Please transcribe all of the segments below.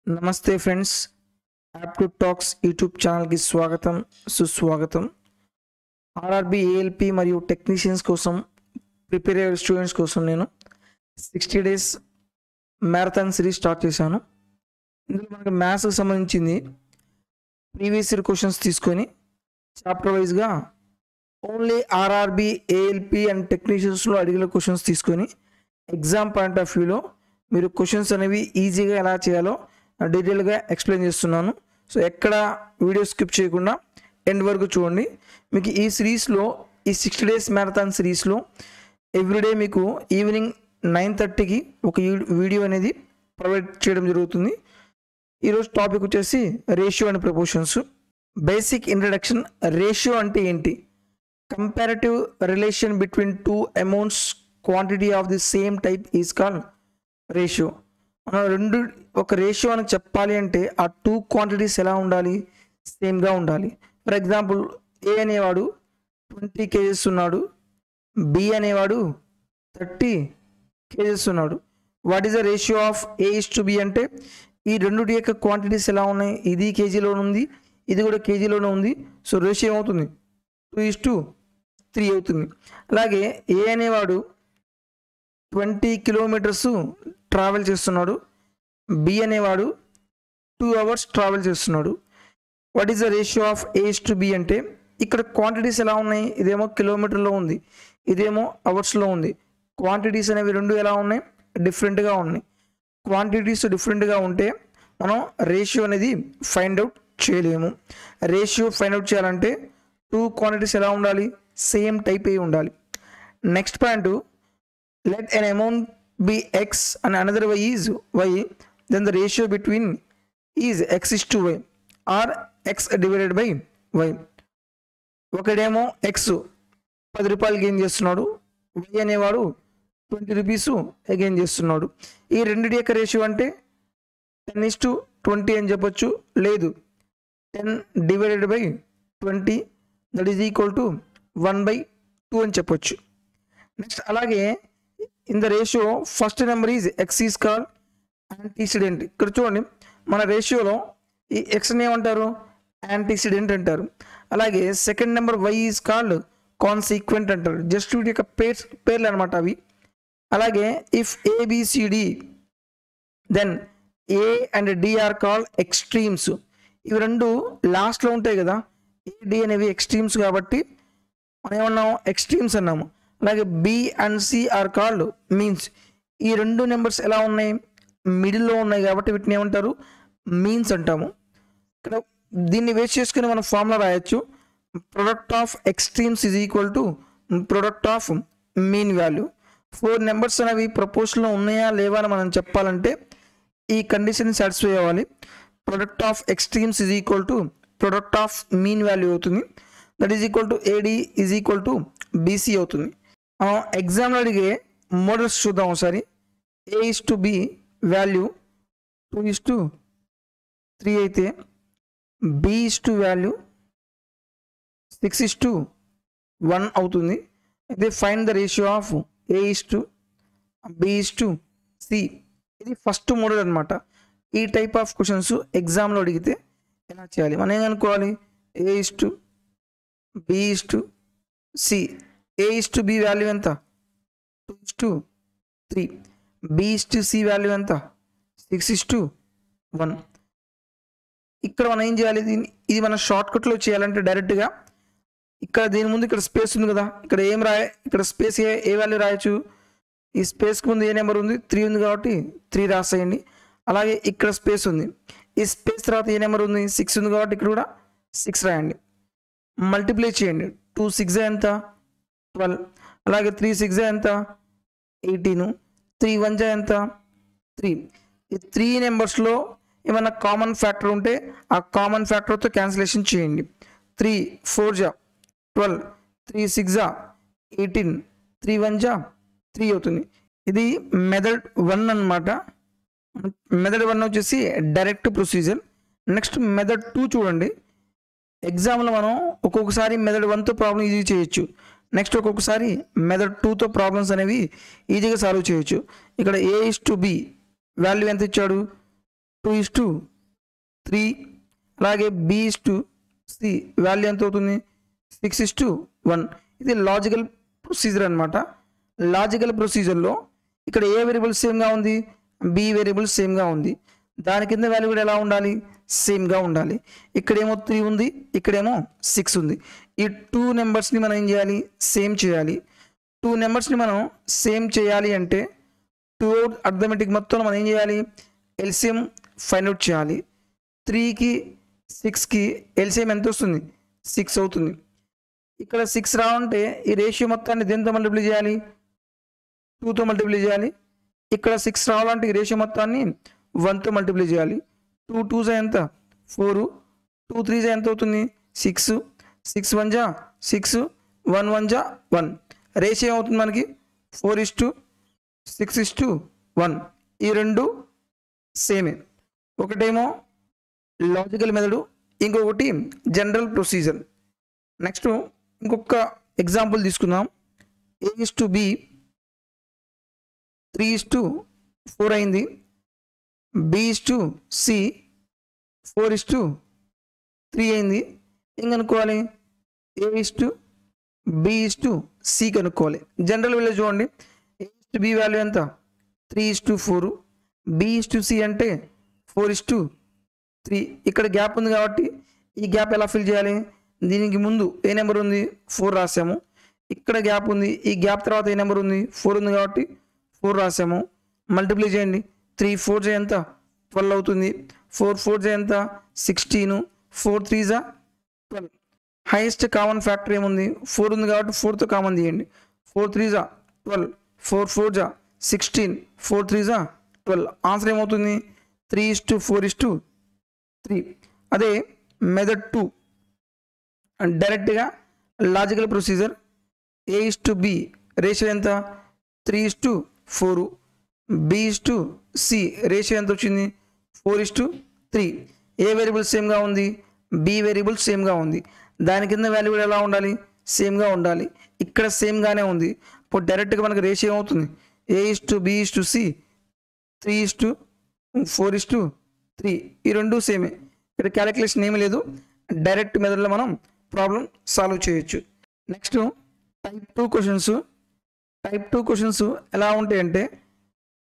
నమస్తే friends, aptitude talks YouTube ఛానల్కి స్వాగతం సుస్వాగతం. ఆర్ఆర్బి ఏఎల్పి మరియు టెక్నీషియన్స్ కోసం ప్రిపేర్ అయ్యే స్టూడెంట్స్ కోసం నేను 60 డేస్ మ్యారథాన్ సిరీస్ స్టార్ట్ చేశాను. ఇందులో మనకి మ్యాథ్స్కి సంబంధించింది ప్రీవియస్ ఇయర్ క్వశ్చన్స్ తీసుకొని చాప్టర్ వైజ్గా ఓన్లీ ఆర్ఆర్బి ఏఎల్పి అండ్ టెక్నీషియన్స్లో అడిగిన క్వశ్చన్స్ తీసుకొని ఎగ్జామ్ పాయింట్ ఆఫ్ వ్యూలో మీరు క్వశ్చన్స్ అనేవి ఈజీగా ఎలా చేయాలో డీటెయిల్గా ఎక్స్ప్లెయిన్ చేస్తున్నాను. సో ఎక్కడ వీడియో స్కిప్ చేయకుండా ఎండ్ వరకు చూడండి. మీకు ఈ సిరీస్లో ఈ 60 డేస్ మ్యారథాన్ సిరీస్లో ఎవ్రీడే మీకు ఈవినింగ్ 9:30కి ఒక వీడియో అనేది ప్రొవైడ్ చేయడం జరుగుతుంది. ఈరోజు టాపిక్ వచ్చేసి ratio and proportions. Basic introduction. Ratio అంటే ఏంటి? Comparative relation between two amounts quantity of the same type is called ratio. మనం ఒక రేషియో అని చెప్పాలి అంటే ఆ టూ క్వాంటిటీస్ ఎలా ఉండాలి? సేమ్గా ఉండాలి. ఫర్ ఎగ్జాంపుల్, ఏ అనేవాడు 20 kgs ఉన్నాడు, బి అనేవాడు 30 kgs ఉన్నాడు. What is the ratio of A is to B అంటే ఈ రెండుటి యొక్క క్వాంటిటీస్ ఎలా ఉన్నాయి? ఇది కేజీలోనే ఉంది, ఇది కూడా కేజీలోనే ఉంది. సో రేషియో ఏమవుతుంది? 2:3 అవుతుంది. అలాగే ఏ అనేవాడు 20 కిలోమీటర్స్ ట్రావెల్ చేస్తున్నాడు, బి అనేవాడు 2 hours ట్రావెల్ చేస్తున్నాడు. What is the ratio of A is to B అంటే ఇక్కడ క్వాంటిటీస్ ఎలా ఉన్నాయి? ఇదేమో కిలోమీటర్లో ఉంది, ఇదేమో అవర్స్లో ఉంది. క్వాంటిటీస్ అనేవి రెండు ఎలా ఉన్నాయి? డిఫరెంట్గా ఉన్నాయి. క్వాంటిటీస్ డిఫరెంట్గా ఉంటే మనం రేషియో అనేది ఫైండ్ అవుట్ చేయలేము. రేషియో ఫైండ్ అవుట్ చేయాలంటే టూ క్వాంటిటీస్ ఎలా ఉండాలి? సేమ్ టైప్ అయి ఉండాలి. Next point, let an amount be x and another y is y, then the ratio between is x is to y or x divided by y. ఒకడేమో x 10 రూపాయలు gain చేస్తున్నాడు, y అనేవాడు 20 rupees gain చేస్తున్నాడు. ఈ రెండింటి యొక్క ratio అంటే 10:20 అని చెప్పొచ్చు, లేదు 10 divided by 20 that is equal to 1/2 అని చెప్పొచ్చు. నెక్స్ట్ అలాగే in the ratio first number is X is called antecedent. ఇక్కడ చూడండి, మన రేషియోలో ఈ ఎక్స్ని ఏమంటారు? యాంటీసిడెంట్ అంటారు. అలాగే second number Y is called consequent అంటారు. జస్ట్ వీటి యొక్క పేర్లు అనమాట అవి. అలాగే if ABCD then A and D are called extremes. ఇవి రెండు లాస్ట్లో ఉంటాయి కదా, ఏడి అనేవి ఎక్స్ట్రీమ్స్ కాబట్టి మనం ఏమన్నాము? ఎక్స్ట్రీమ్స్ అన్నాము. అలాగే B and C are called means. ఈ రెండు నెంబర్స్ ఎలా ఉన్నాయి? మిడిల్లో ఉన్నాయి కాబట్టి వీటిని ఏమంటారు? మీన్స్ అంటాము. ఇక్కడ దీన్ని వేస్ట్ చేసుకుని మనం ఫార్ములా రాయొచ్చు. Product of extremes is equal to product of mean value. 4 numbers అనేవి ప్రపోర్షన్లో ఉన్నాయా లేవా అని మనం చెప్పాలంటే ఈ కండిషన్ సాటిస్ఫై అవ్వాలి. Product of extremes is equal to product of mean value అవుతుంది. That is equal to AD is equal to BC అవుతుంది. ఎగ్జామ్లో అడిగే మోడల్స్ చూద్దాం ఒకసారి. A is to B value 2:3 అయితే బి ఇస్ టు వాల్యూ 6:1 అవుతుంది. అయితే find the ratio of A is to B is to C. ఇది ఫస్ట్ మోడల్ అనమాట. ఈ టైప్ ఆఫ్ క్వశ్చన్స్ ఎగ్జామ్లో అడిగితే ఎలా చేయాలి? మనం ఏమనుకోవాలి? A is to B is to C. A is to B value ఎంత? 2:3. B is to C value ఎంత? 6:1. ఇక్కడ మనం ఏం చేయాలి? ఇది మనం షార్ట్కట్లో చేయాలంటే డైరెక్ట్గా ఇక్కడ దీని ముందు ఇక్కడ స్పేస్ ఉంది కదా, ఇక్కడ ఏం ఇక్కడ స్పేస్ ఏ వాల్యూ రాయొచ్చు? ఈ స్పేస్కి ముందు ఏ నెంబర్ ఉంది? 3 ఉంది కాబట్టి 3 రాసేయండి. అలాగే ఇక్కడ స్పేస్ ఉంది, ఈ స్పేస్ తర్వాత ఏ నెంబర్ ఉంది? 6 ఉంది కాబట్టి ఇక్కడ కూడా 6 రాయండి. మల్టిప్లై చేయండి. 2 6 ఎంత? 12. అలాగే 3 6 ఎంత? 18. 3 1 ఎంత? 3. ఈ 3 నెంబర్స్లో ఏమైనా కామన్ ఫ్యాక్టర్ ఉంటే ఆ కామన్ ఫ్యాక్టర్తో క్యాన్సిలేషన్ చేయండి. 3 4 12, 3 6 18, 3 1 3 అవుతుంది. ఇది మెథడ్ 1 అనమాట. మెథడ్ 1 వచ్చేసి డైరెక్ట్ ప్రొసీజర్. నెక్స్ట్ మెథడ్ 2 చూడండి. ఎగ్జామ్లో మనం ఒక్కొక్కసారి మెథడ్ 1తో ప్రాబ్లం ఈజీ చేయొచ్చు, నెక్స్ట్ ఒక్కొక్కసారి మెథడ్ 2తో ప్రాబ్లమ్స్ అనేవి ఈజీగా సాల్వ్ చేయొచ్చు. ఇక్కడ ఏ ఇస్ టు బి వాల్యూ ఎంత ఇచ్చాడు? 2:3. అలాగే B:C వాల్యూ ఎంత అవుతుంది 6:1. ఇది లాజికల్ ప్రొసీజర్ అనమాట. లాజికల్ ప్రొసీజర్లో ఇక్కడ ఏ వేరియబుల్ సేమ్గా ఉంది, బి వేరియబుల్ సేమ్గా ఉంది. దాని కింద వాల్యూ కూడా ఎలా ఉండాలి, సేమ్గా ఉండాలి. ఇక్కడేమో 3 ఉంది, ఇక్కడేమో 6 ఉంది. ఈ 2 నెంబర్స్ని మనం ఏం చేయాలి, సేమ్ చేయాలి. 2 నెంబర్స్ని మనం సేమ్ చేయాలి అంటే 2 అర్థమెటిక్ మొత్తం మనం ఏం చేయాలి, ఎల్సిఎం ఫైండ్ అవుట్ చేయాలి. 3కి 6కి ఎల్సిఎం ఎంత వస్తుంది, 6 అవుతుంది. ఇక్కడ 6 రావాలంటే ఈ రేషియో మొత్తాన్ని దేంతో మల్టిప్లై చేయాలి, 2తో మల్టిప్లై చేయాలి. ఇక్కడ 6 రావాలంటే ఈ రేషియో మొత్తాన్ని 1తో మల్టిప్లై చేయాలి. 2 2 ఎంత 4, 2 3 ఎంత అవుతుంది 6, 6 1 6, 1 1 1. రేషియో అవుతుంది మనకి 4:6:1. ఈ రెండు సేమే. ఒకటేమో లాజికల్ మెథడ్, ఇంకొకటి జనరల్ ప్రొసీజర్. నెక్స్ట్ ఇంకొక ఎగ్జాంపుల్ తీసుకుందాం. A:B 3:4 అయింది. B:C 4:3 అయింది. ఏం కనుక్కోవాలి, A:B:C కనుక్కోవాలి. జనరల్ వాల్యూ చూడండి, A:B వాల్యూ ఎంత 3:4, B:C అంటే 4:3. ఇక్కడ గ్యాప్ ఉంది కాబట్టి ఈ గ్యాప్ ఎలా ఫిల్ చేయాలి, దీనికి ముందు ఏ నెంబర్ ఉంది 4 రాసాము. ఇక్కడ గ్యాప్ ఉంది, ఈ గ్యాప్ తర్వాత ఏ నెంబర్ ఉంది 4 ఉంది కాబట్టి 4 రాసాము. మల్టిప్లై చేయండి. 3 4 ఎంత 12 అవుతుంది. 4 4 ఎంత 16, 4 3 12. హైయెస్ట్ కామన్ ఫ్యాక్టర్ ఏముంది 4 ఉంది కాబట్టి 4తో కామన్ తీయండి. 4 3 12, 4 4 16, 4 3 12. ఆన్సర్ ఏమవుతుంది 3:4:3. అదే మెథడ్ 2 డైరెక్ట్గా లాజికల్ ప్రొసీజర్. A:B రేషియో ఎంత 3:4, B:C రేషియో ఎంత వచ్చింది 4:3. ఏ వేరియబుల్ సేమ్గా ఉంది, బి వేరియబుల్ సేమ్గా ఉంది. దాని కింద వాల్యూ కూడా ఎలా ఉండాలి, సేమ్గా ఉండాలి. ఇక్కడ సేమ్గానే ఉంది. ఇప్పుడు డైరెక్ట్గా మనకు రేషియో అవుతుంది A:B:C 3:4:3. ఈ రెండు సేమే. ఇక్కడ క్యాలిక్యులేషన్ ఏమీ లేదు, డైరెక్ట్ మెథడ్లో మనం ప్రాబ్లం సాల్వ్ చేయొచ్చు. Next type 2 questions. Type 2 questions ఎలా ఉంటాయంటే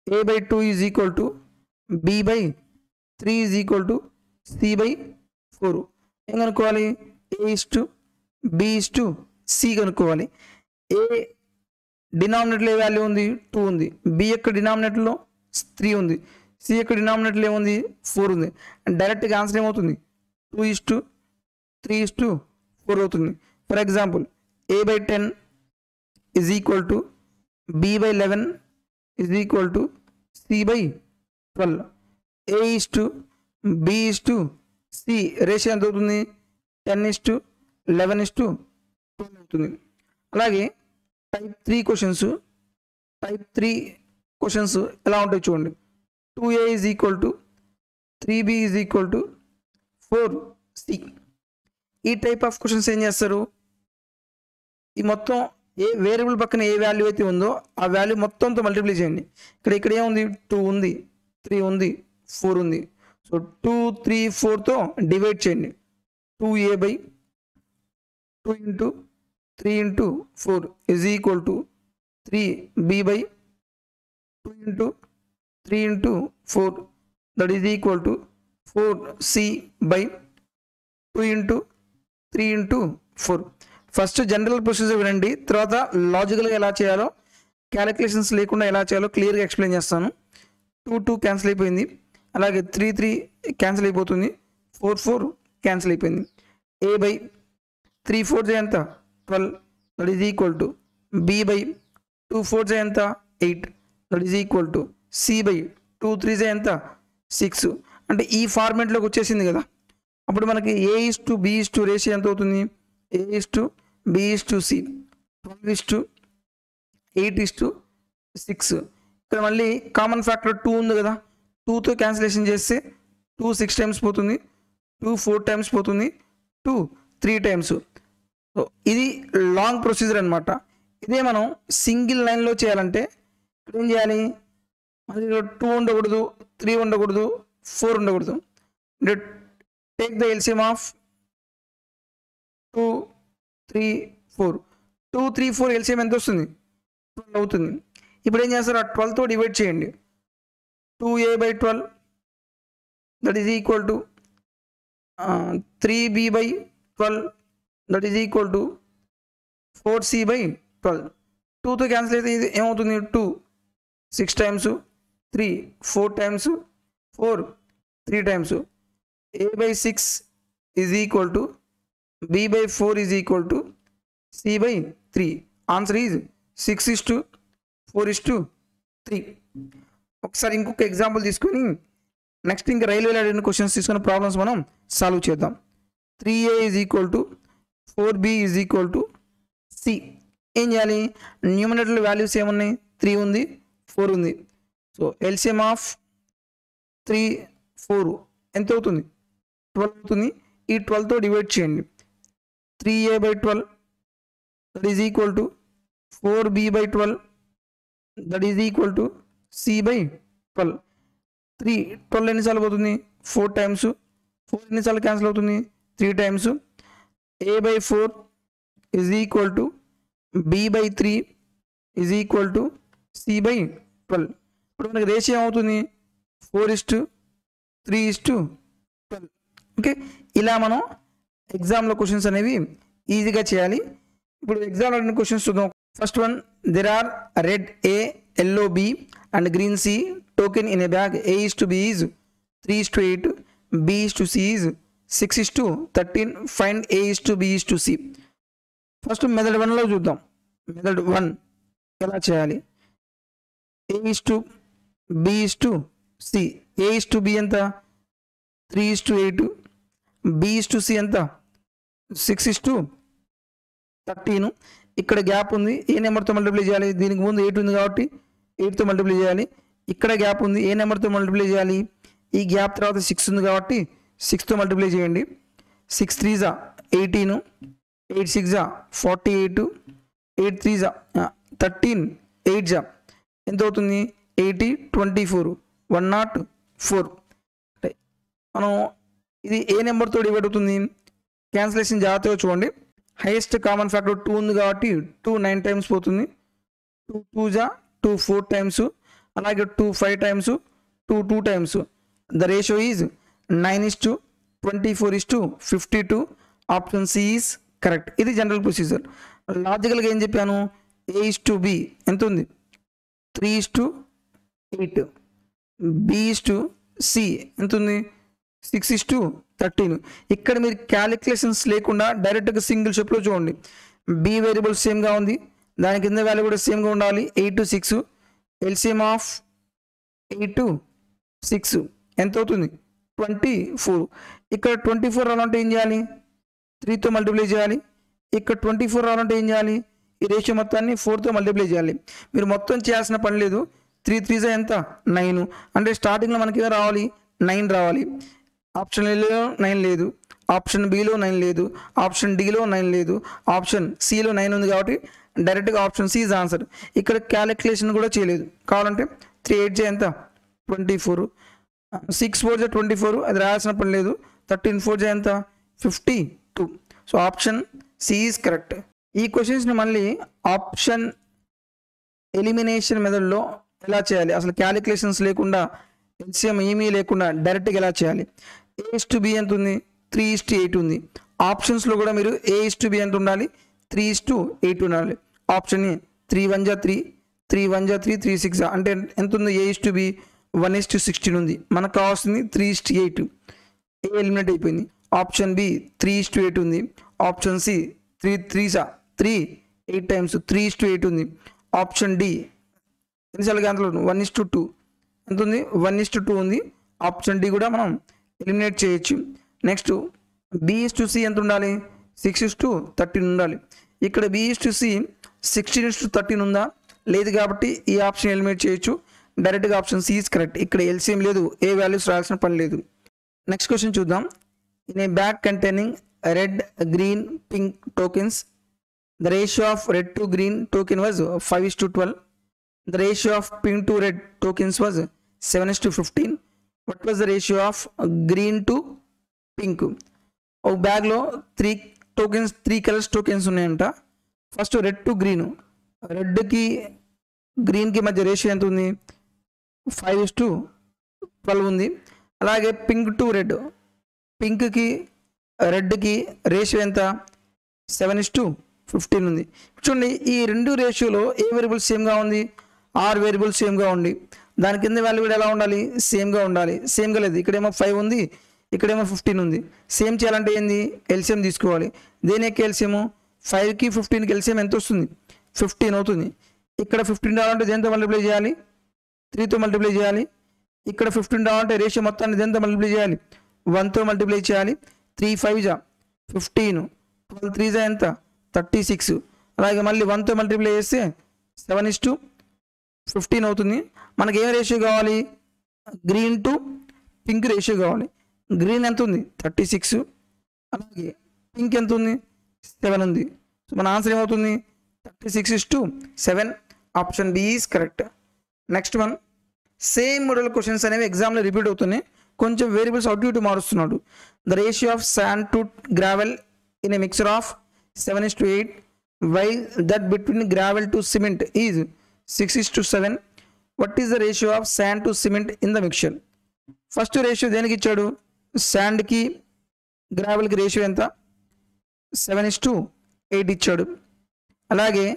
A/2 = B/3 = C/4. ఏం కనుక్కోవాలి, A:B:C కనుక్కోవాలి. ఏ డినామినేటర్లో ఏ వాల్యూ ఉంది 2 ఉంది. బి యొక్క డినామినేటర్లో 3 ఉంది. సి యొక్క డినామినేటర్లో ఏముంది 4 ఉంది. డైరెక్ట్గా ఆన్సర్ ఏమవుతుంది 2:3:4 అవుతుంది. For example A/10 = B/11 = C/12. A:B:C ratio ఎంత అవుతుంది 10:11:12 అవుతుంది. అలాగే టైప్ 3 క్వశ్చన్స్. టైప్ 3 క్వశ్చన్స్ ఎలా ఉంటాయి చూడండి. 2A = 3B = 4C. ఈ టైప్ ఆఫ్ క్వశ్చన్స్ ఏం చేస్తారు, ఈ మొత్తం ఏ వేరియబుల్ పక్కన ఏ వాల్యూ అయితే ఉందో ఆ వాల్యూ మొత్తంతో మల్టిప్లై చేయండి. ఇక్కడ ఏముంది 2 ఉంది, 3 ఉంది, 4 ఉంది. సో 2 3 4తో డివైడ్ చేయండి. 2A/2 × 3 × 4 = 3B/2 × 3 × 4 that is equal to 4C/2 × 3 × 4. First general procedure వినండి, తర్వాత లాజికల్గా ఎలా చేయాలో, క్యాలిక్యులేషన్స్ లేకుండా ఎలా చేయాలో క్లియర్గా ఎక్స్ప్లెయిన్ చేస్తాను. 2 2 క్యాన్సిల్ అయిపోయింది. అలాగే 3 3 క్యాన్సిల్ అయిపోతుంది. 4 4 క్యాన్సిల్ అయిపోయింది. A/3 4 ఎంత 12 that is equal to B/2 4 ఎంత 8 that is equal to C/2 3 ఎంత 6. అంటే ఈ ఫార్మేట్లోకి వచ్చేసింది కదా. అప్పుడు మనకి A:B: రేషియో ఎంత అవుతుంది, A:B: C 12:8:6. ఇక్కడ మళ్ళీ కామన్ ఫ్యాక్టర్ 2 ఉంది కదా, 2తో క్యాన్సిలేషన్ చేస్తే 2 6 టైమ్స్ పోతుంది, 2 4 టైమ్స్ పోతుంది, 2 3 టైమ్స్. సో ఇది లాంగ్ ప్రొసీజర్ అనమాట. ఇదే మనం సింగిల్ లైన్లో చేయాలంటే ఇక్కడ ఏం చేయాలి, మళ్ళీ 2 ఉండకూడదు, 3 ఉండకూడదు, 4 ఉండకూడదు. Take the LCM of 2, 3, 4. 2, 3, 4 LCM ఎంత వస్తుంది? 12 అవుతుంది. ఇప్పుడు ఏం చేస్తారు? ఆ 12తో డివైడ్ చేయండి. 2a/12 that is equal to 3b/12 that is equal to 4c/12. 2తో క్యాన్సిల్ అయితే ఇది ఏమవుతుంది? 2 6 times, 3 4 times, 4 3 times. a/6 is equal to b/4 is equal to c/3. Answer is 6:4:3. ఒకసారి ఇంకొక ఎగ్జాంపుల్ తీసుకొని నెక్స్ట్ ఇంకా రైల్వేలో అడిగిన క్వశ్చన్స్ తీసుకుని ప్రాబ్లమ్స్ మనం సాల్వ్ చేద్దాం. 3a is equal to 4b is equal to c. ఏం చేయాలి? న్యూమరేటర్లో వాల్యూస్ ఏమున్నాయి? 3 ఉంది, 4 ఉంది. సో ఎల్సిఎం ఆఫ్ 3, 4 ఎంత అవుతుంది? 12 అవుతుంది. ఈ 12తో డివైడ్ చేయండి. 3a/12 that is equal to 4b/12 that is equal to c/12. 12 ఎన్నిసార్లు పోతుంది? 4 టైమ్స్. 4 ఎన్నిసార్లు క్యాన్సిల్ అవుతుంది? 3 times. a/4 is equal to b/3 is equal to c/12. ఇప్పుడు మనకి రేషియో ఏమవుతుంది? 4:3:12. ఓకే, ఇలా మనం ఎగ్జామ్లో క్వశ్చన్స్ అనేవి ఈజీగా చేయాలి. ఇప్పుడు ఎగ్జామ్లో అడిగిన క్వశ్చన్స్ చూద్దాం. First one, there are red A, yellow B and green C token in a bag. A is to B is 3:8, B is to C is 6:13. Find A is to B is to C. First method 1లో చూద్దాం. Method 1 ఎలా చేయాలి? A is to B is to C. A is to B ఎంత? 3:8. B is to C ఎంత? 6:13. ఇక్కడ gap ఉంది. ఏ నెంబర్తో multiply చేయాలి? దీనికి ముందు 8 ఉంది కాబట్టి 8తో మల్టిప్లై చేయాలి. ఇక్కడ గ్యాప్ ఉంది. ఏ నెంబర్తో మల్టిప్లై చేయాలి? ఈ గ్యాప్ తర్వాత 6 ఉంది కాబట్టి 6తో మల్టిప్లై చేయండి. 6 3s 18, 8 6 48, 8 3s 13, 8s ఎంత అవుతుంది? 80, 24, 104. మనం ఇది ఏ నెంబర్తో డివైడ్ అవుతుంది? క్యాన్సిలేషన్ జాగ్రత్తగా చూడండి. హైయెస్ట్ కామన్ ఫ్యాక్టర్ 2 ఉంది కాబట్టి 2 9 టైమ్స్ పోతుంది. 2 2s 2 4 టైమ్స్, అలాగే 2 5 times, 2 2 times. The ratio is 9:24:52. Option C is correct. ఇది జనరల్ ప్రొసీజర్. లాజికల్గా ఏం చెప్పాను? A is to B ఎంత ఉంది? 3:8. B is to C ఎంత ఉంది? 6:13. ఇక్కడ మీరు క్యాలిక్యులేషన్స్ లేకుండా డైరెక్ట్గా సింగిల్ షిప్లో చూడండి. బి వేరియబుల్ సేమ్గా ఉంది, దాని కింద వాల్యూ కూడా సేమ్గా ఉండాలి. 8 to 6. ఎల్సిఎం ఆఫ్ 8 to 6 ఎంత అవుతుంది? 24. ఇక్కడ 24 రావాలంటే ఏం చేయాలి? 3తో మల్టిప్లై చేయాలి. ఇక్కడ 24 రావాలంటే ఏం చేయాలి? ఈ రేషియో మొత్తాన్ని 4తో మల్టిప్లై చేయాలి. మీరు మొత్తం చేయాల్సిన పని లేదు. 3 3s ఎంత? 9. అంటే స్టార్టింగ్లో మనకి ఏదో రావాలి? 9 రావాలి. ఆప్షన్ ఏలో 9 లేదు, ఆప్షన్ బిలో 9 లేదు, ఆప్షన్ డిలో 9 లేదు, ఆప్షన్ సిలో 9 ఉంది కాబట్టి డైరెక్ట్గా ఆప్షన్ సి ఇస్ ఆన్సర్. ఇక్కడ క్యాలిక్యులేషన్ కూడా చేయలేదు. కావాలంటే 3 8 ఎంత? 24, 6 4 24, అది రాయాల్సిన పని లేదు. 13 4 ఎంత? 52. So option C is correct. ఈ క్వశ్చన్స్ని మళ్ళీ ఆప్షన్ ఎలిమినేషన్ మెథడ్లో ఎలా చేయాలి? అసలు క్యాలిక్యులేషన్స్ లేకుండా, ఎల్సిఎం ఏమీ లేకుండా డైరెక్ట్గా ఎలా చేయాలి? A is to B ఎంత ఉంది? 3:8 ఉంది. ఆప్షన్స్లో కూడా మీరు A is to B ఎంత ఉండాలి? 3:8 ఉండాలి. ఆప్షన్ ఏ 3 1 3, 3 1 3, 3 6 అంటే ఎంత ఉంది? A is to B 1:16 ఉంది. మనకు కావాల్సింది 3:8. ఏ ఎలిమినేట్ అయిపోయింది. ఆప్షన్ బి 3:8 ఉంది. ఆప్షన్ సి 3 3s 3 8 టైమ్స్ 3:8 ఉంది. ఆప్షన్ డి ఎన్నిసార్లు క్యాన్సిల్ అవుతుంది? 1:2 ఎంత ఉంది? 1:2 ఉంది. ఆప్షన్ డి కూడా మనం ఎలిమినేట్ చేయొచ్చు. Next B is to C ఎంత ఉండాలి? 6:13 ఉండాలి. ఇక్కడ B is to C 16:13 ఉందా? లేదు కాబట్టి ఈ ఆప్షన్ ఎలిమినేట్ చేయొచ్చు. డైరెక్ట్గా ఆప్షన్ సి ఈజ్ కరెక్ట్. ఇక్కడ ఎల్సిఎం లేదు, ఏ వాల్యూస్ రాయాల్సిన పని లేదు. నెక్స్ట్ క్వశ్చన్ చూద్దాం. In a bag containing red, green, pink tokens, the ratio of red to green token was 5:12. The ratio of pink to red tokens was 7:15. What was the ratio of green to pink? ఒక బ్యాగ్లో three colours tokens ఉన్నాయంట. First red to green, రెడ్కి గ్రీన్కి మధ్య ratio ఎంత ఉంది? 5:12 ఉంది. అలాగే pink to red, పింక్కి రెడ్కి రేషియో ఎంత? 7:15 ఉంది. చూడండి, ఈ రెండు రేషియోలో ఏ వేరియబుల్ సేమ్గా ఉంది? ఆర్ వేరియబుల్ సేమ్గా ఉంది. దాని కింద వాల్యూ కూడా ఎలా ఉండాలి? సేమ్గా ఉండాలి. సేమ్గా లేదు, ఇక్కడేమో 5 ఉంది, ఇక్కడేమో 15 ఉంది. సేమ్ చేయాలంటే ఏంది? ఎల్సిఎం తీసుకోవాలి. దేనికి ఎల్సిఎము? 5కి 15కి ఎల్సిఎం ఎంత వస్తుంది? 15 అవుతుంది. ఇక్కడ 15 రావాలంటే దేంతో మల్టిప్లై చేయాలి? 3తో మల్టిప్లై చేయాలి. ఇక్కడ 15 రావాలంటే రేషియో మొత్తాన్ని దేంతో మల్టిప్లై చేయాలి? 1తో మల్టిప్లై చేయాలి. 3 5 15, 12 3 ఎంత? 36. అలాగే మళ్ళీ 1తో మల్టిప్లై చేస్తే 7:15 అవుతుంది. మనకి ఏం రేషియో కావాలి? గ్రీన్ టు పింక్ రేషియో కావాలి. గ్రీన్ ఎంత ఉంది? 36. అలాగే పింక్ ఎంత ఉంది? 7 ఉంది. సో మన ఆన్సర్ ఏమవుతుంది? 36:7. Option B is correct. Next one, same model questions అనేవి ఎగ్జామ్లో రిపీట్ అవుతున్నాయి. కొంచెం వేరియబుల్స్ అటు ఇటు మారుస్తున్నాడు. The ratio of sand to gravel in a mixture of 7:8, while that between gravel to cement is 6:7. What is the ratio of sand to cement in the mixture? First ratio దేనికి ఇచ్చాడు? శాండ్కి గ్రావెల్కి ratio ఎంత? 7:8 ఇచ్చాడు. అలాగే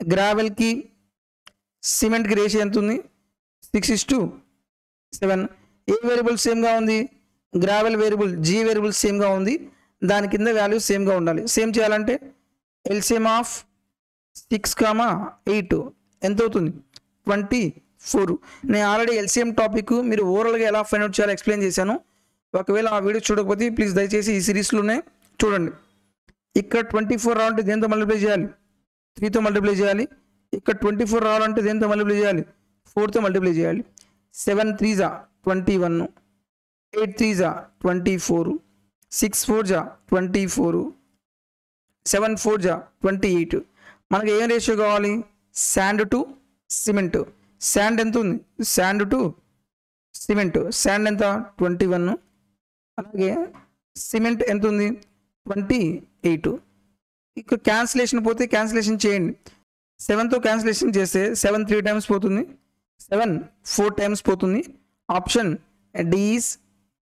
గ్రావెల్కి సిమెంట్కి ratio ఎంత ఉంది? 6:7. ఏ variable సేమ్గా ఉంది? Gravel variable G variable సేమ్గా ఉంది. దాని కింద వాల్యూ సేమ్గా ఉండాలి. సేమ్ చేయాలంటే ఎల్సిఎం ఆఫ్ 6, 8 ఎంత అవుతుంది? 24. నేను ఆల్రెడీ ఎల్సిఎం టాపిక్ మీరు ఓవరాల్గా ఎలా ఫైండ్ అవుట్ చేయాలో ఎక్స్ప్లెయిన్ చేశాను. ఒకవేళ ఆ వీడియో చూడకపోతే ప్లీజ్ దయచేసి ఈ సిరీస్లోనే చూడండి. ఇక్కడ 24 రావాలంటే దేంతో మల్టిప్లై చేయాలి? 3తో మల్టిప్లై చేయాలి. ఇక్కడ 24 రావాలంటే దేంతో మల్టిప్లై చేయాలి? 4తో మల్టిప్లై చేయాలి. 7 3 21, 8 3 24, 6 4 24, 7 4 28. మనకి ఏం రేషియో కావాలి? Sand to cement. శాండ్ ఎంత ఉంది? శాండ్ టు సిమెంట్ శాండ్ ఎంత? 21. అలాగే సిమెంట్ ఎంత ఉంది? 28. ఇక్కడ క్యాన్సిలేషన్ పోతే క్యాన్సిలేషన్ చేయండి. 7తో క్యాన్సిలేషన్ చేస్తే 7 3 టైమ్స్ పోతుంది, 7 4 టైమ్స్ పోతుంది. Option D is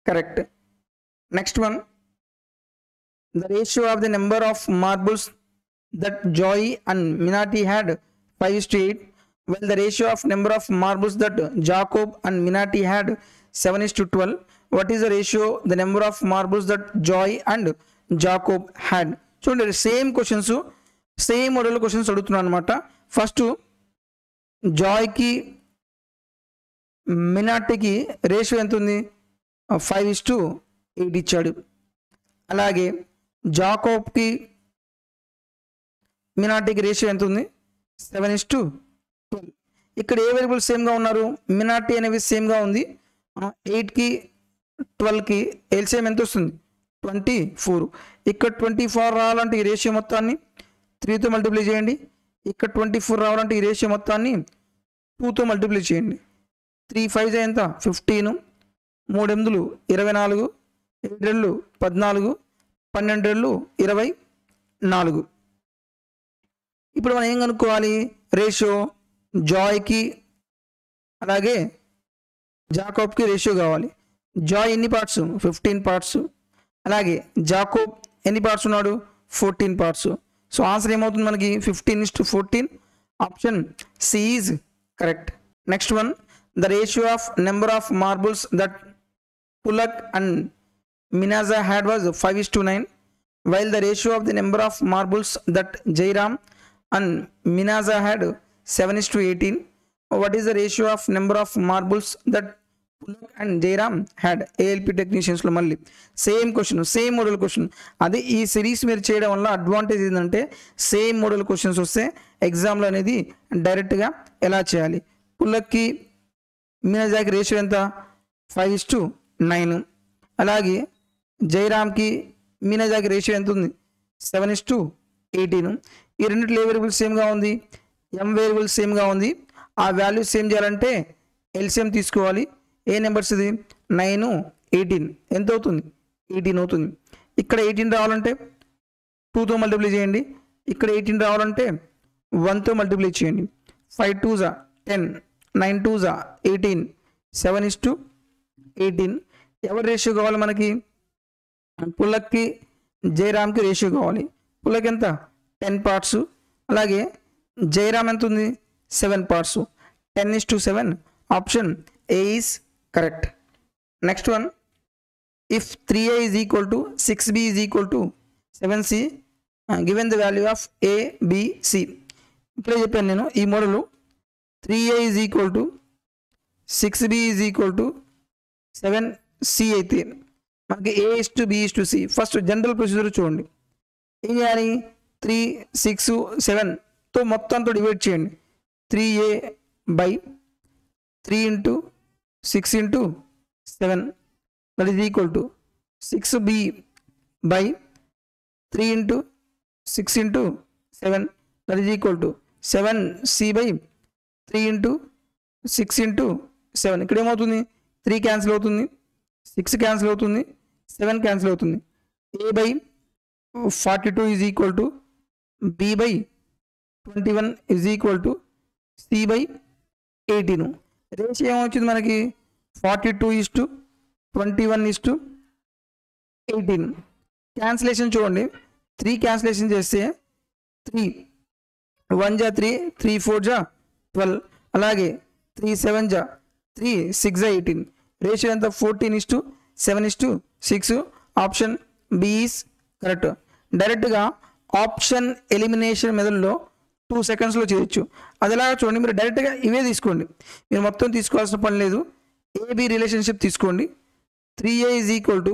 correct. Next one, the ratio of the number of marbles that Joy and Minati had 5:8, while the ratio of number of marbles that Jacob and Minati had 7:12. What is the ratio the number of marbles that Joy and Jacob had? చూడండి, same questions, same model questions అడుగుతున్నాను అనమాట. First జాయ్కి మినాటికి ratio ఎంత ఉంది? 5:8 ఇచ్చాడు. అలాగే జాకోబ్కి మినాటికి ratio ఎంత ఉంది? 7:12. ఇక్కడ ఏ వేరియబుల్ సేమ్గా ఉన్నారు? మినాటి అనేవి సేమ్గా ఉంది. 8కి 12కి ఎల్సిఎం ఎంత వస్తుంది? 24. ఇక్కడ 24 రావాలంటే ఈ రేషియో మొత్తాన్ని 3తో మల్టిప్లై చేయండి. ఇక్కడ 24 రావాలంటే ఈ రేషియో మొత్తాన్ని 2తో మల్టిప్లై చేయండి. 3 5 ఎంత? 15, 3 8 24, 7 2 14, 12 24. ఇప్పుడు మనం ఏం కనుక్కోవాలి? రేషియో జాయ్కి అలాగే జాకోబ్కి రేషియో కావాలి. జాయ్ ఎన్ని పార్ట్స్? 15 పార్ట్స్. అలాగే జాకోబ్ ఎన్ని పార్ట్స్ ఉన్నాడు? 14 పార్ట్స్. సో ఆన్సర్ ఏమవుతుంది మనకి? 15:14. Option C is correct. Next one, the ratio of number of marbles that Pulak and Minaja had was 5:9, while the ratio of the number of marbles that Jairam and Minaza had 7:18. What is the ratio of number of marbles that Pulak and Jairam had? ALP technicians లో మళ్ళీ same question, same model question. అది ఈ series మీరు చేయడం వల్ల advantage ఏంటంటే same model questions వస్తే ఎగ్జామ్లో అనేది డైరెక్ట్గా ఎలా చేయాలి. పుల్లక్కి మినాజాకి రేషియో ఎంత? 5:9. అలాగే జైరామ్కి మినాజాకి రేషియో ఎంత ఉంది? 7:18. ఈ రెండిట్లో ఏ వేరియబుల్ సేమ్గా ఉంది? ఎం వేరియబుల్ సేమ్గా ఉంది. ఆ వాల్యూ సేమ్ చేయాలంటే ఎల్సిఎం తీసుకోవాలి. ఏ నెంబర్స్ ఇది? 9 18 ఎంత అవుతుంది 18 అవుతుంది. ఇక్కడ 18 రావాలంటే 2తో మల్టిప్లై చేయండి. ఇక్కడ 18 రావాలంటే 1తో మల్టిప్లై చేయండి. 5 2s 10, 9 2s 18, 7:18. ఎవరి రేషియో కావాలి మనకి? పుల్లక్కి జయరామ్కి రేషియో కావాలి. పుల్లకి ఎంత 10 పార్ట్స్, అలాగే జయరామ్ ఎంత ఉంది 7 parts. 10:7. Option A is correct. Next one, if 3a is equal to 6b is equal to 7c, given the value of a, b, c. ఇప్పుడే చెప్పాను నేను ఈ model. 3a is equal to 6b is equal to 7c అయితే మనకి a:b:c. First general procedure చూడండి. ఏం చేయాలి? 3 6 7తో మొత్తంతో డివైడ్ చేయండి. 3a by 3 into 6 into 7, that is equal to 6b by 3 into 6 into 7, that is equal to 7c by 3 into 6 into 7. ఇక్కడ ఏమవుతుంది? 3 cancel అవుతుంది, 6 క్యాన్సిల్ అవుతుంది, 7 క్యాన్సిల్ అవుతుంది. a by 42 is equal to b by 21 is equal to c by 18. Ratio ఏమొచ్చింది మనకి? 42:21:18. Cancellation చూడండి. 3 cancellation చేస్తే 3 1 జా 3, 3 4 జా 12, అలాగే 3 7 జా 3 6 జా 18. రేషియో ఎంత? 14:7:6. Option B is correct. డైరెక్ట్గా ఆప్షన్ ఎలిమినేషన్ మెథడ్లో 2 సెకండ్స్లో చేయొచ్చు. అదిలా చూడండి. మీరు డైరెక్ట్గా ఇవే తీసుకోండి, మీరు మొత్తం తీసుకోవాల్సిన పని లేదు. ఏబి రిలేషన్షిప్ తీసుకోండి. 3a is equal to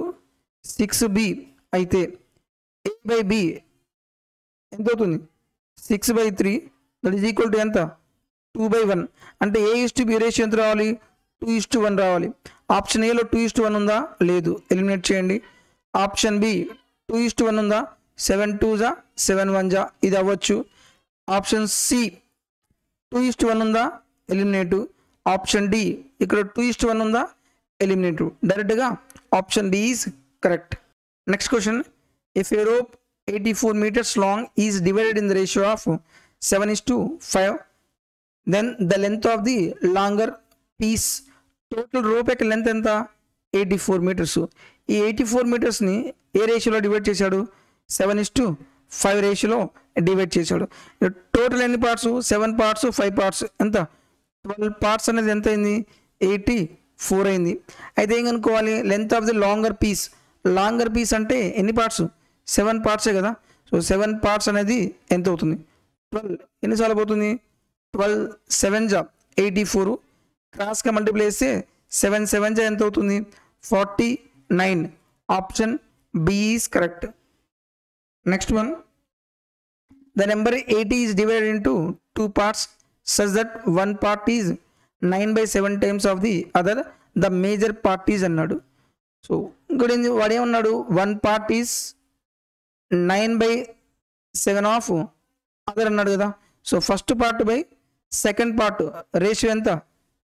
6b అయితే a by b ఎంత అవుతుంది? 6/3, దట్ ఈజ్ ఈక్వల్ టు ఎంత? 2/1. అంటే a:b రేషియో ఎంత రావాలి? 2:1 రావాలి. ఆప్షన్ ఏలో 2:1 ఉందా? లేదు, ఎలిమినేట్ చేయండి. ఆప్షన్ బి 2:1 ఉందా? 7 2s 7 1s, ఇది అవ్వచ్చు. ఆప్షన్ సి 2:1 ఉందా? ఎలిమినేటు. ఆప్షన్ డి ఇక్కడ 2:1 ఉందా? ఎలిమినేటు. డైరెక్ట్గా option B is correct. Next question, if a rope 84 meters long is divided in the ratio of 7:5, then the length of the longer piece, total rope యొక్క length ఎంత? 84 meters. ఈ 84 metersని ఏ రేషియోలో divide చేశాడు? 7:5 రేషియోలో divide చేశాడు. Total ఎన్ని parts? 7 parts, 5 parts, ఎంత? 12 parts అనేది ఎంత అయింది? 84 అయింది. అయితే ఏం కనుక్కోవాలి? Length of the longer piece. Longer piece అంటే ఎన్ని పార్ట్స్? 7 పార్ట్సే కదా. సో 7 పార్ట్స్ అనేది ఎంత అవుతుంది? 12. ఎన్నిసార్లు పోతుంది? 12 7s 84. క్రాస్గా మల్టిప్లై చేస్తే 7 7s ఎంత అవుతుంది? 49. Option B is correct. Next one, the number 80 is divided into 2 parts such that one part is 9/7 times of the other, the major part is అన్నాడు. సో ఇక్కడ వాడు ఏమన్నాడు? 1 part is 9/7 ఆఫ్ అదర్ అన్నాడు కదా. So first part by second part ratio ఎంత?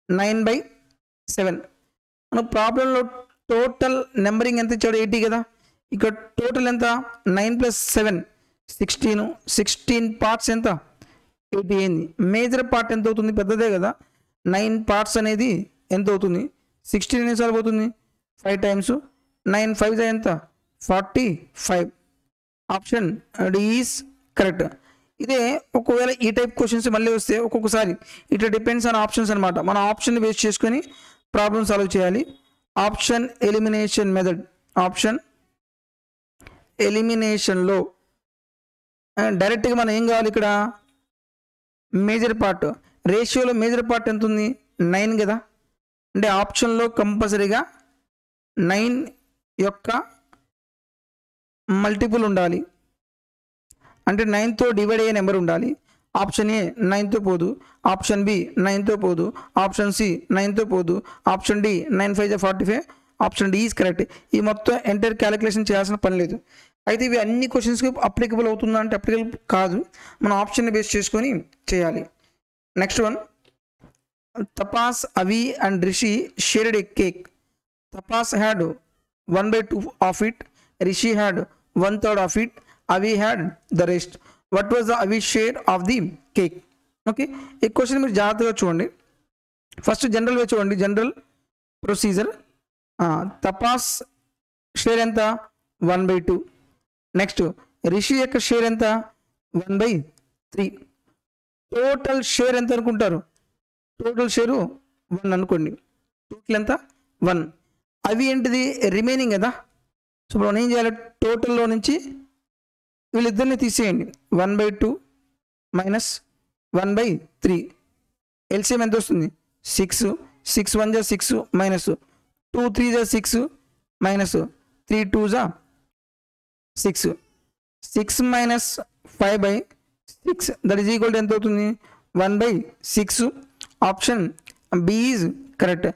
9/7. మన ప్రాబ్లంలో total numbering ఎంత ఇచ్చాడు? 80 కదా. ఇక్కడ టోటల్ ఎంత? 9 + 7 16. 16 పార్ట్స్ ఎంత? 80 అయింది. మేజర్ పార్ట్ ఎంత అవుతుంది? పెద్దదే కదా. 9 పార్ట్స్ అనేది ఎంత అవుతుంది? 16 ఎన్నిసార్లు పోతుంది? 5 times. 9 5s ఎంత? 45. Option D is correct. ఇదే ఒకవేళ ఈ టైప్ క్వశ్చన్స్ మళ్ళీ వస్తే ఒక్కొక్కసారి ఇట్లా డిపెండ్స్ ఆన్ ఆప్షన్స్ అనమాట. మన ఆప్షన్ బేస్ చేసుకొని ప్రాబ్లమ్ సాల్వ్ చేయాలి. Option elimination method. ఆప్షన్ ఎలిమినేషన్లో డైరెక్ట్గా మనం ఏం కావాలి? ఇక్కడ మేజర్ పార్ట్ రేషియోలో మేజర్ పార్ట్ ఎంత ఉంది? 9 కదా. అంటే ఆప్షన్లో కంపల్సరీగా 9 యొక్క మల్టిపుల్ ఉండాలి. అంటే 9తో డివైడ్ అయ్యే నెంబర్ ఉండాలి. ఆప్షన్ ఏ 9తో పోదు, ఆప్షన్ బి 9తో పోదు, ఆప్షన్ సి 9తో పోదు, option D 9 5 45. Option D is correct. ఈ మొత్తం ఎంటైర్ క్యాలిక్యులేషన్ చేయాల్సిన పని లేదు. అయితే ఇవి అన్ని క్వశ్చన్స్కి అప్లికబుల్ అవుతుందా అంటే అప్లికబుల్ కాదు, మన ఆప్షన్ని బేస్ చేసుకొని చేయాలి. నెక్స్ట్ వన్, తపాస్, అవి and Rishi shared A cake. Tapas had 1/2 of it. Rishi had 1/3 of it. Avi had the rest. What was the Avi's share of the cake? Okay, ఈ క్వశ్చన్ మీరు జాగ్రత్తగా చూడండి. ఫస్ట్ జనరల్ వే చూడండి, general procedure. తపాస్ share ఎంత? 1/2. Next Rishi యొక్క share ఎంత? 1/3. Total share ఎంత అనుకుంటారు? టోటల్ షేరు 1 అనుకోండి. టోటల్ ఎంత? 1. అవి ఏంటిది? రిమైనింగ్ కదా. సో ఇప్పుడు మనం ఏం చేయాలి? టోటల్లో నుంచి వీళ్ళిద్దరిని తీసేయండి. 1/2 మైనస్ 1/3. ఎల్సిఎం ఎంత వస్తుంది? 6. 6 1 జా 6 మైనస్ 2 3 జా 6 మైనస్ 3 2 జా 6. 6 minus 5/6 that is equal to ఎంత అవుతుంది? 1/6. Option B is correct.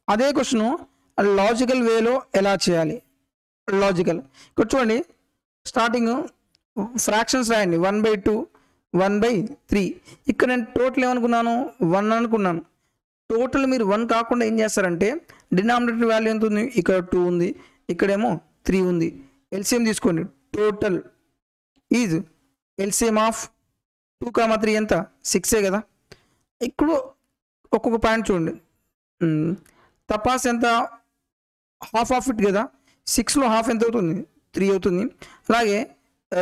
అదే క్వశ్చన్ లాజికల్ వేలో ఎలా చేయాలి? లాజికల్ ఇక్కడ చూడండి, స్టార్టింగ్ ఫ్రాక్షన్స్ రాయండి. 1/2 1/3. ఇక్కడ నేను టోటల్ ఏమనుకున్నాను? 1 అనుకున్నాను. టోటల్ మీరు 1 కాకుండా ఏం చేస్తారంటే డినామినేటర్ వాల్యూ ఎంత ఉంది? ఇక్కడ 2 ఉంది, ఇక్కడేమో 3 ఉంది. ఎల్సిఎం తీసుకోండి. టోటల్ ఈజ్ ఎల్సిఎం ఆఫ్ 2, 3 ఎంత? 6 కదా. ఇప్పుడు ఒక్కొక్క పాయింట్ చూడండి. తపాస్ ఎంత? హాఫ్ ఆఫ్ ఇట్ కదా. 6లో హాఫ్ ఎంత అవుతుంది? 3 అవుతుంది. అలాగే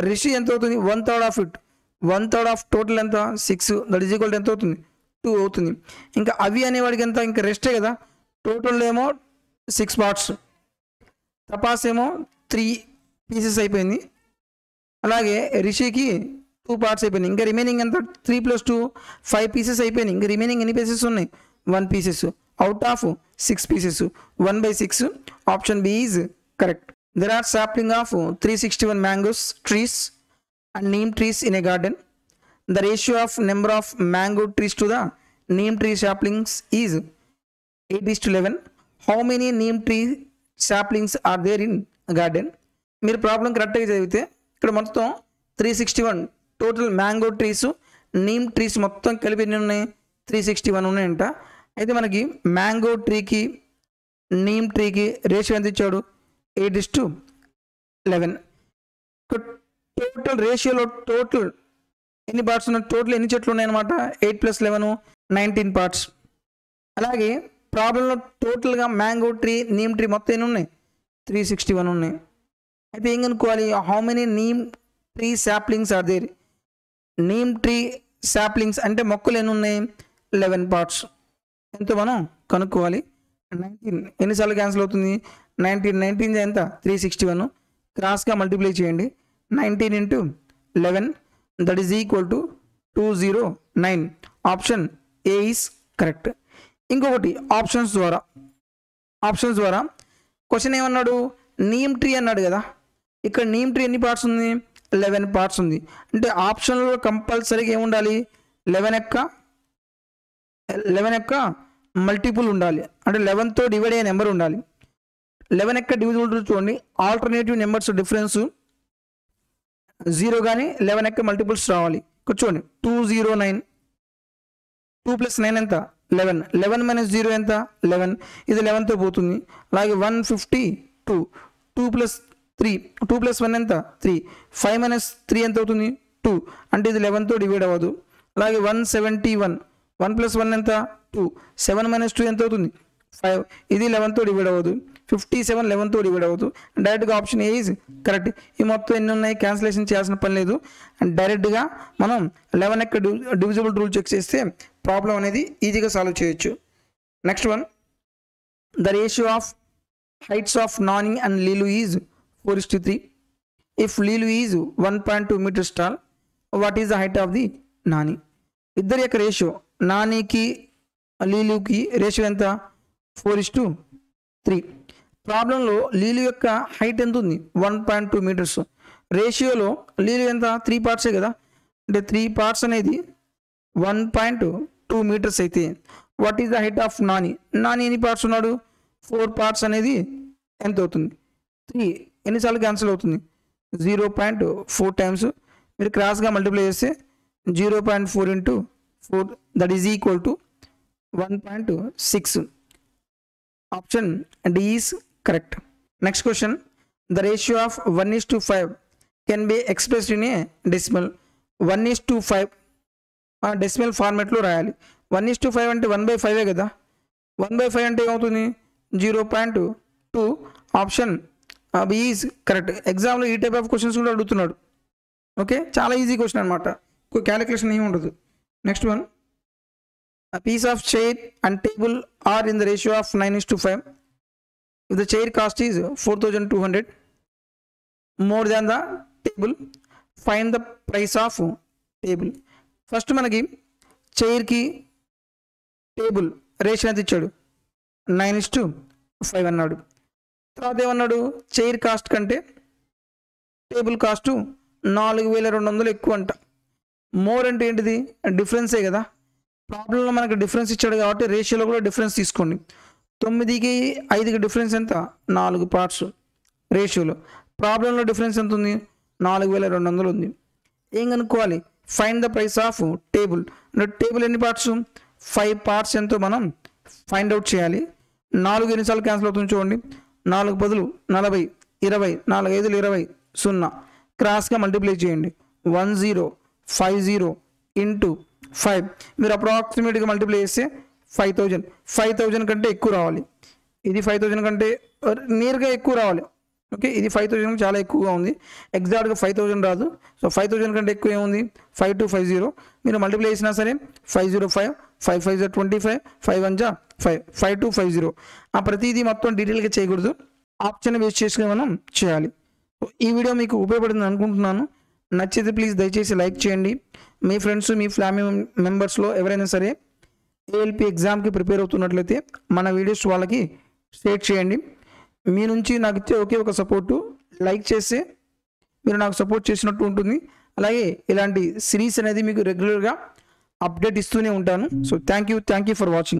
రిషి ఎంత అవుతుంది? 1/3 ఆఫ్ ఇట్. 1/3 ఆఫ్ టోటల్ ఎంత? 6 దట్ ఈజ్ ఈక్వల్ టు ఎంత అవుతుంది? 2 అవుతుంది. ఇంకా అవి అనేవాడికి ఎంత? ఇంకా రెస్టే కదా. టోటల్ ఏమో 6 పార్ట్స్, తపాస్ ఏమో 3 పీసెస్ అయిపోయింది. అలాగే రిషికి 2 పార్ట్స్ అయిపోయినాయి. ఇంకా రిమైనింగ్ ఎంత? 3 + 2 5 పీసెస్ అయిపోయినాయి. ఇంకా రిమైనింగ్ ఎన్ని పీసెస్ ఉన్నాయి? 1 pieces out of 6 pieces. 1/6. Option B is correct. There are sapling of 361 mangoes trees and neem trees in a garden. The ratio of number of mango trees to the neem tree saplings is 8:11. How many neem tree saplings are there in a garden? మీరు problem కరెక్ట్గా చదివితే ఇక్కడ మొత్తం 361 total mango trees, neem trees మొత్తం కలిపి ఎన్ని ఉన్నాయి? 361 ఉన్నాయంట. అయితే మనకి మ్యాంగో ట్రీకి నీమ్ ట్రీకి రేషియో ఎంత ఇచ్చాడు? 8:11. టోటల్ రేషియోలో టోటల్ ఎన్ని పార్ట్స్ ఉన్నాయి? టోటల్ ఎన్ని చెట్లు ఉన్నాయన్నమాట? 8 + 11 19 పార్ట్స్. అలాగే ప్రాబ్లంలో టోటల్గా మ్యాంగో ట్రీ, నీమ్ ట్రీ మొత్తం ఎన్ని ఉన్నాయి? 361 ఉన్నాయి. అయితే ఏం కనుక్కోవాలి? How many neem tree saplings are there? Neem tree saplings అంటే మొక్కలు ఎన్ని ఉన్నాయి? 11 పార్ట్స్. ఎంతో మనం కనుక్కోవాలి. 19 ఎన్నిసార్లు క్యాన్సిల్ అవుతుంది? 19 ఎంత? 361. క్రాస్గా మల్టిప్లై చేయండి. 19 × 11 that is equal to 209. Option A is correct. ఇంకొకటి ఆప్షన్స్ ద్వారా క్వశ్చన్ ఏమన్నాడు? నీమ్ ట్రీ అన్నాడు కదా. ఇక్కడ నీమ్ ట్రీ ఎన్ని పార్ట్స్ ఉంది? 11 పార్ట్స్ ఉంది. అంటే ఆప్షన్లో కంపల్సరీగా ఏముండాలి? 11 యొక్క మల్టిపుల్ ఉండాలి. అంటే 11తో డివైడ్ అయ్యే నెంబర్ ఉండాలి. 11 యొక్క డివిజిబుల్ చూడండి. ఆల్టర్నేటివ్ నెంబర్స్ డిఫరెన్స్ 0 కానీ 11 యొక్క మల్టిపుల్స్ రావాలి. ఇక్కడ చూడండి 209. 2 + 9 ఎంత? 11. 11 - 0 ఎంత? 11. ఇది 11తో పోతుంది. అలాగే 152. 2 + 3. 2 + 1 ఎంత? 3. 5 - 3 ఎంత అవుతుంది? 2. అంటే ఇది 11తో డివైడ్ అవ్వదు. అలాగే 171. 1 + 1 ఎంత? 2. 7 - 2 ఎంత అవుతుంది? 5. ఇది 11తో డివైడ్ అవ్వదు. 57 11తో డివైడ్ అవ్వదు. డైరెక్ట్గా ఆప్షన్ ఏ ఈజ్ కరెక్ట్. ఈ మొత్తం ఎన్ని ఉన్నాయి? క్యాన్సిలేషన్ చేయాల్సిన పని లేదు. అండ్ డైరెక్ట్గా మనం 11 యొక్క డివిజిబుల్ రూల్ చెక్ చేస్తే ప్రాబ్లం అనేది ఈజీగా సాల్వ్ చేయొచ్చు. Next one, the ratio of heights of Nani and లీలు is 4:3. If లీలు is 1.2 meters tall, what is the height of the Nani? ఇద్దరి యొక్క రేషియో, నానికి లీలుకి రేషియో ఎంత? 4:3. ప్రాబ్లంలో లీలు యొక్క హైట్ ఎంత ఉంది? 1.2 meters. రేషియోలో లీలు ఎంత? 3 పార్ట్సే కదా. అంటే 3 పార్ట్స్ అనేది 1.2 meters అయితే what is the height of Nani? Nani ఎన్ని పార్ట్స్ ఉన్నాడు? 4 పార్ట్స్ అనేది ఎంత అవుతుంది? 3 ఎన్నిసార్లు క్యాన్సిల్ అవుతుంది? 0.4 times. మీరు క్రాస్గా మల్టిప్లై చేస్తే 0.4 × 4 that is equal to 1.6. Option D is correct. Next question, the ratio of 1:5 can be expressed in a decimal. 1:5 decimal ఫార్మాట్లో రాయాలి. 1:5 అంటే 1/5 కదా. 1/5 అంటే ఏమవుతుంది? 0.2. Option B is correct. ఎగ్జామ్లో ఈ టైప్ ఆఫ్ క్వశ్చన్స్ కూడా అడుగుతున్నాడు. ఓకే, చాలా ఈజీ క్వశ్చన్ అనమాట, క్యాలిక్యులేషన్ ఏమి ఉండదు. Next one, a piece of chair and table are in the ratio of 9:5. If the chair cost is 4,200 more than the table, find the price of table. First మనకి చైర్కి table ratio ఎంత ఇచ్చాడు? 9:5 అన్నాడు. తర్వాత ఏమన్నాడు? Chair cost కంటే table cost 4,200 ఎక్కువ అంట. More అంటే ఏంటిది? డిఫరెన్సే కదా. ప్రాబ్లంలో మనకు డిఫరెన్స్ ఇచ్చాడు కాబట్టి రేషియోలో కూడా డిఫరెన్స్ తీసుకోండి. 9కి 5కి డిఫరెన్స్ ఎంత? 4 పార్ట్స్ రేషియోలో. ప్రాబ్లంలో డిఫరెన్స్ ఎంత ఉంది? 4,200 ఉంది. ఏం కనుక్కోవాలి? Find the price of table. Table ఎన్ని పార్ట్స్? 5 పార్ట్స్ ఎంతో మనం ఫైండ్ అవుట్ చేయాలి. 4 ఎన్నిసార్లు క్యాన్సిల్ అవుతుంది చూడండి. 4 బదులు 40, 20, 4 5 20, 0 క్రాస్గా మల్టిప్లై చేయండి. 1050 ఇంటూ 5. మీరు అప్రాక్సిమేట్గా మల్టిప్లై చేస్తే 5,000. 5,000 కంటే ఎక్కువ రావాలి. ఇది 5,000 కంటే నేరుగా ఎక్కువ రావాలి. ఓకే, ఇది 5,000 చాలా ఎక్కువగా ఉంది. ఎగ్జాక్ట్గా 5,000 రాదు. సో 5,000 కంటే ఎక్కువ ఏముంది? 5250. మీరు మల్టిప్లై చేసినా సరే 505, 5 5 25, 5 1 5, 5250. ఆ ప్రతిదీ మొత్తం డీటెయిల్గా చేయకూడదు, ఆప్షన్ బేస్ చేసుకుని మనం చేయాలి. ఈ వీడియో మీకు ఉపయోగపడుతుంది అనుకుంటున్నాను. నచ్చితే ప్లీజ్ దయచేసి లైక్ చేయండి. మీ ఫ్రెండ్స్, మీ ఫ్యామిలీ మెంబర్స్లో ఎవరైనా సరే ఏఎల్పి ఎగ్జామ్కి ప్రిపేర్ అవుతున్నట్లయితే మన వీడియోస్ వాళ్ళకి షేర్ చేయండి. మీ నుంచి నాకు ఇచ్చే ఒకే ఒక సపోర్టు, లైక్ చేస్తే మీరు నాకు సపోర్ట్ చేసినట్టు ఉంటుంది. అలాగే ఇలాంటి సిరీస్ అనేది మీకు రెగ్యులర్గా అప్డేట్ ఇస్తూనే ఉంటాను. So thank you for watching.